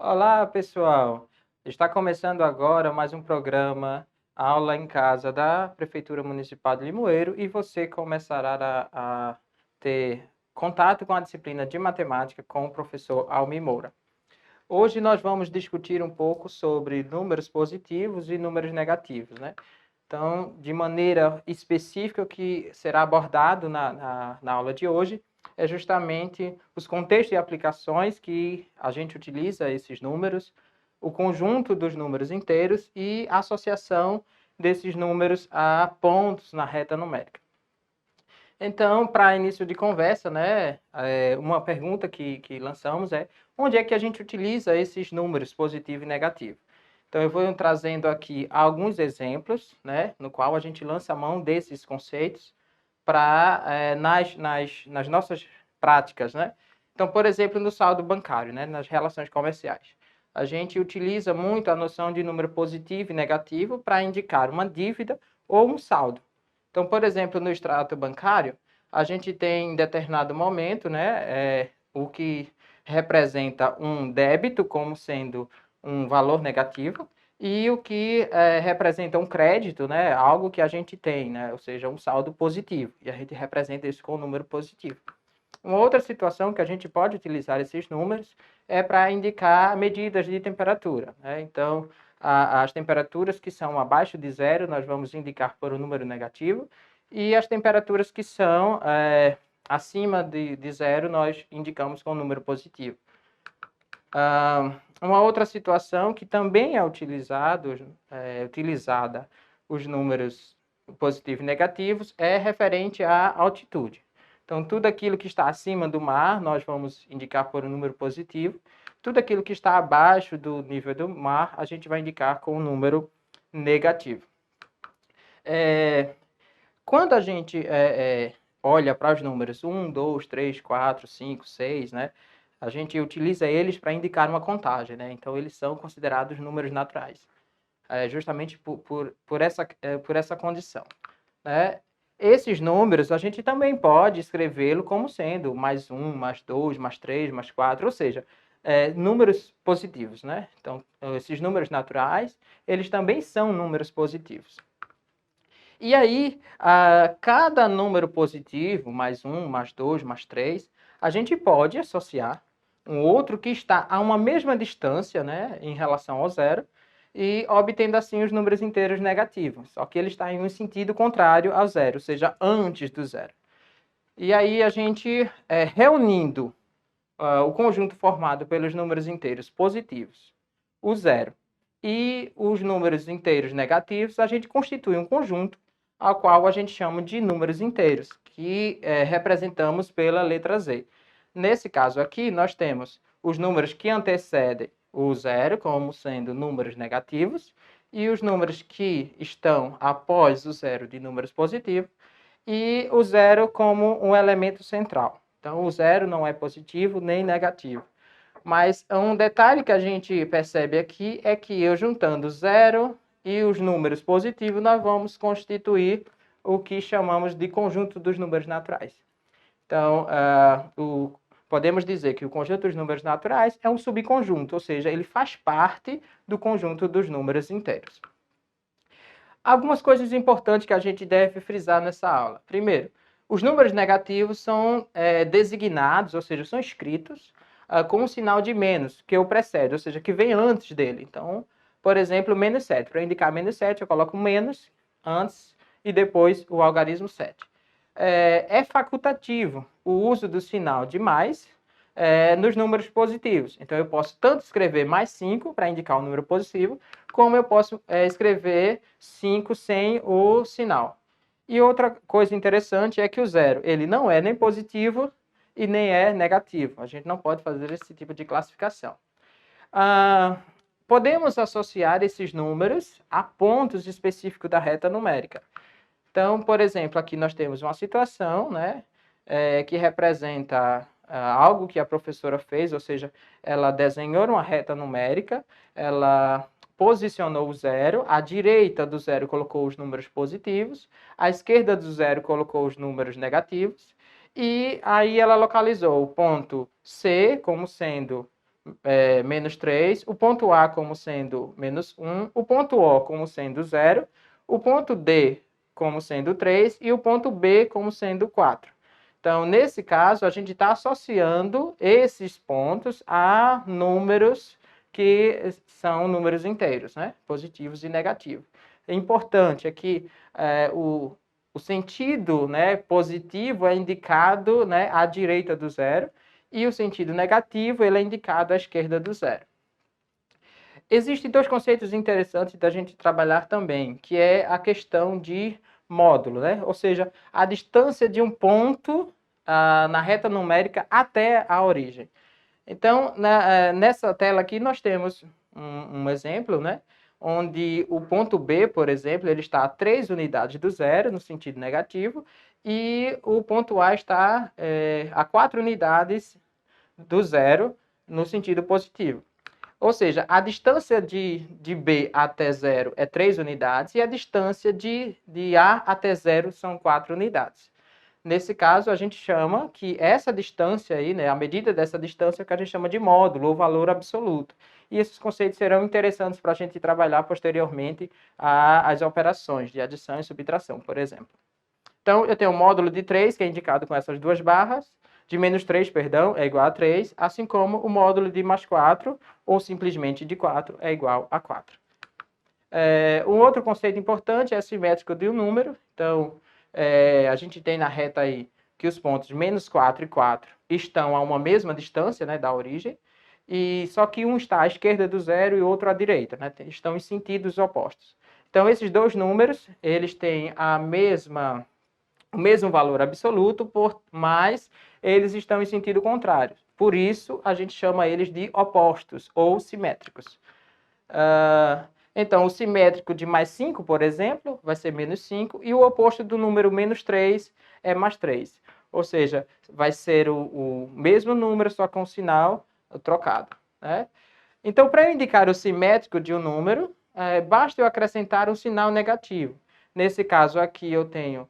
Olá, pessoal! Está começando agora mais um programa Aula em Casa da Prefeitura Municipal de Limoeiro e você começará a ter contato com a disciplina de matemática com o professor Almir Moura. Hoje nós vamos discutir um pouco sobre números positivos e números negativos, né? Então, de maneira específica, o que será abordado na aula de hoje é justamente os contextos e aplicações que a gente utiliza esses números, o conjunto dos números inteiros e a associação desses números a pontos na reta numérica. Então, para início de conversa, né, uma pergunta que lançamos é: onde é que a gente utiliza esses números positivo e negativo? Então, eu vou trazendo aqui alguns exemplos, né, no qual a gente lança a mão desses conceitos para nas nossas práticas, né? Então, por exemplo, no saldo bancário, né, nas relações comerciais, a gente utiliza muito a noção de número positivo e negativo para indicar uma dívida ou um saldo. Então, por exemplo, no extrato bancário, a gente tem em determinado momento, né, o que representa um débito como sendo um valor negativo e o que representa um crédito, né, algo que a gente tem, né, ou seja, um saldo positivo, e a gente representa isso com um número positivo. Uma outra situação que a gente pode utilizar esses números é para indicar medidas de temperatura, né? Então, as temperaturas que são abaixo de zero, nós vamos indicar por um número negativo, e as temperaturas que são acima de zero, nós indicamos com um número positivo. Uma outra situação que também é utilizada os números positivos e negativos é referente à altitude. Então, tudo aquilo que está acima do mar, nós vamos indicar por um número positivo. Tudo aquilo que está abaixo do nível do mar, a gente vai indicar com um número negativo. Quando a gente olha para os números 1, 2, 3, 4, 5, 6, né? A gente utiliza eles para indicar uma contagem, né? Então, eles são considerados números naturais, justamente por essa condição, né? Esses números, a gente também pode escrevê-lo como sendo mais 1, mais 2, mais 3, mais 4, ou seja, números positivos, né? Então, esses números naturais, eles também são números positivos. E aí, cada número positivo, mais 1, mais 2, mais 3, a gente pode associar um outro que está a uma mesma distância, né, em relação ao zero, e obtendo assim os números inteiros negativos. Só que ele está em um sentido contrário ao zero, ou seja, antes do zero. E aí a gente, reunindo o conjunto formado pelos números inteiros positivos, o zero, e os números inteiros negativos, a gente constitui um conjunto ao qual a gente chama de números inteiros, que representamos pela letra Z. Nesse caso aqui, nós temos os números que antecedem o zero, como sendo números negativos, e os números que estão após o zero de números positivos, e o zero como um elemento central. Então, o zero não é positivo nem negativo. Mas um detalhe que a gente percebe aqui é que eu juntando zero e os números positivos, nós vamos constituir o que chamamos de conjunto dos números naturais. Então, podemos dizer que o conjunto dos números naturais é um subconjunto, ou seja, ele faz parte do conjunto dos números inteiros. Algumas coisas importantes que a gente deve frisar nessa aula. Primeiro, os números negativos são designados, ou seja, são escritos com um sinal de menos, que o precede, ou seja, que vem antes dele. Então, por exemplo, menos 7. Para indicar menos 7, eu coloco menos antes e depois o algarismo 7. É facultativo o uso do sinal de mais nos números positivos. Então, eu posso tanto escrever mais 5 para indicar um número positivo, como eu posso escrever 5 sem o sinal. E outra coisa interessante é que o zero, ele não é nem positivo e nem é negativo. A gente não pode fazer esse tipo de classificação. Podemos associar esses números a pontos específicos da reta numérica. Então, por exemplo, aqui nós temos uma situação, né, que representa algo que a professora fez, ou seja, ela desenhou uma reta numérica, ela posicionou o zero, à direita do zero colocou os números positivos, à esquerda do zero colocou os números negativos, e aí ela localizou o ponto C como sendo menos 3, o ponto A como sendo menos 1, o ponto O como sendo 0, o ponto D como sendo 3 e o ponto B como sendo 4. Então, nesse caso, a gente está associando esses pontos a números que são números inteiros, né? Positivos e negativos. É importante é que o sentido, né, positivo é indicado, né, à direita do zero, e o sentido negativo ele é indicado à esquerda do zero. Existem dois conceitos interessantes da gente trabalhar também, que é a questão de módulo, né? Ou seja, a distância de um ponto na reta numérica até a origem. Então, nessa tela aqui nós temos um exemplo, né? Onde o ponto B, por exemplo, ele está a 3 unidades do zero, no sentido negativo, e o ponto A está a 4 unidades do zero, no sentido positivo. Ou seja, a distância de B até zero é 3 unidades e a distância de A até zero são 4 unidades. Nesse caso, a gente chama que essa distância aí, né, a medida dessa distância é o que a gente chama de módulo ou valor absoluto. E esses conceitos serão interessantes para a gente trabalhar posteriormente as operações de adição e subtração, por exemplo. Então, eu tenho um módulo de 3, que é indicado com essas duas barras, de menos 3, perdão, é igual a 3, assim como o módulo de mais 4, ou simplesmente de 4, é igual a 4. Um outro conceito importante é assimétrico de um número. Então, a gente tem na reta aí que os pontos menos 4 e 4 estão a uma mesma distância, né, da origem, e só que um está à esquerda do zero e o outro à direita, né, estão em sentidos opostos. Então, esses dois números, eles têm o mesmo valor absoluto, mas eles estão em sentido contrário. Por isso, a gente chama eles de opostos ou simétricos. Então, o simétrico de mais 5, por exemplo, vai ser menos 5, e o oposto do número menos 3 é mais 3. Ou seja, vai ser o mesmo número, só com o sinal trocado, né? Então, para eu indicar o simétrico de um número, basta eu acrescentar um sinal negativo. Nesse caso aqui, eu tenho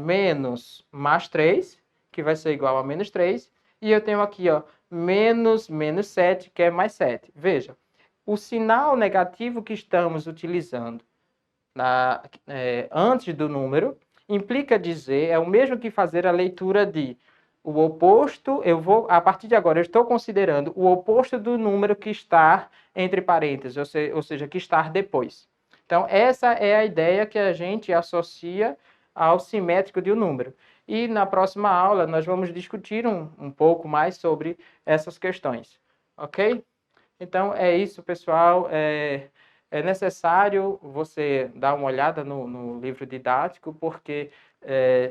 menos mais 3, que vai ser igual a menos 3, e eu tenho aqui menos 7, que é mais 7. Veja, o sinal negativo que estamos utilizando antes do número implica dizer, é o mesmo que fazer a leitura de o oposto, a partir de agora, eu estou considerando o oposto do número que está entre parênteses, ou seja, que está depois. Então, essa é a ideia que a gente associa ao simétrico de um número. E na próxima aula, nós vamos discutir um pouco mais sobre essas questões. Ok? Então, é isso, pessoal. É necessário você dar uma olhada no livro didático, porque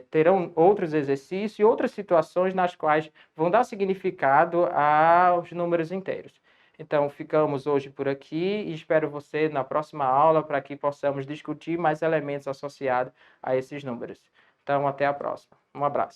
terão outros exercícios e outras situações nas quais vão dar significado aos números inteiros. Então, ficamos hoje por aqui e espero você na próxima aula para que possamos discutir mais elementos associados a esses números. Então, até a próxima. Um abraço.